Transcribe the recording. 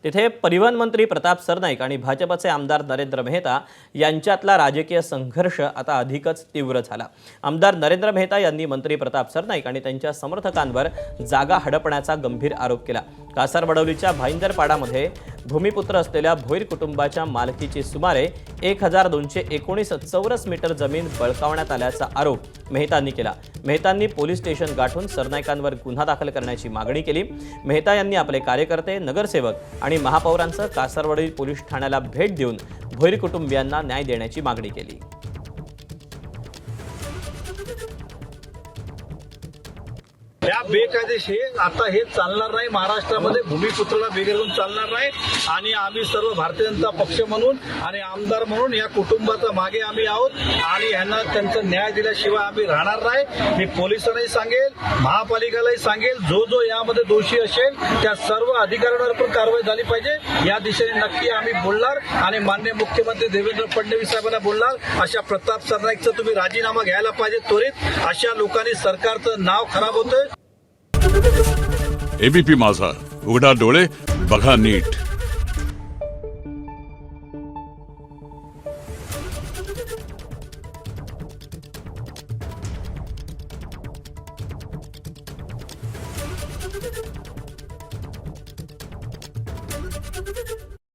तिथे परिवहन मंत्री प्रताप सरनाईक आणि भाजपचे आमदार नरेंद्र मेहता यांच्यातला राजकीय संघर्ष आता अधिकच तीव्र झाला। आमदार नरेंद्र मेहता यांनी मंत्री प्रताप सरनाईक आणि त्यांच्या समर्थकांवर जागा हडपण्याचा गंभीर आरोप केला। कासारवडवलीच्या भाईंदरपाडामध्ये भूमिपुत्र असलेल्या भोईर कुटुंबाच्या मालकीची सुमारे 1219 चौरस मीटर जमीन बळकावण्यात आल्याचा आरोप मेहतांनी केला। मेहतांनी पोलीस स्टेशन गाठून सरनाईकांवर गुन्हा दाखल करण्याची मागणी केली। मेहता यांनी आपले कार्यकर्ते, नगरसेवक आणि महापौरांसह कासारवडवी पोलीस ठाण्याला भेट देऊन भोईर कुटुंबियांना न्याय देण्याची मागणी केली। या बेकायदेशीर आता हे चालणार नाही। महाराष्ट्रामध्ये भूमिपुत्राला बेघरून चालणार नाही आणि आम्ही सर्व भारतीय जनता पक्ष म्हणून आणि आमदार म्हणून या कुटुंबाचा मागे आम्ही आहोत आणि यांना त्यांचा न्याय दिल्याशिवाय आम्ही राहणार नाही। मी पोलिसांनाही सांगेल, महापालिकेलाही सांगेल, जो यामध्ये दोषी असेल त्या सर्व अधिकाऱ्यांवर पण कारवाई झाली पाहिजे या दिशेने नक्की आम्ही बोलणार आणि माननीय मुख्यमंत्री देवेंद्र फडणवीस साहेबांना बोलणार। अशा प्रताप सरनाईकचा तुम्ही राजीनामा घ्यायला पाहिजे त्वरित। अशा लोकांनी सरकारचं नाव खराब होतंय। एबीपी माझा, उघडा डोळे बघा नीट।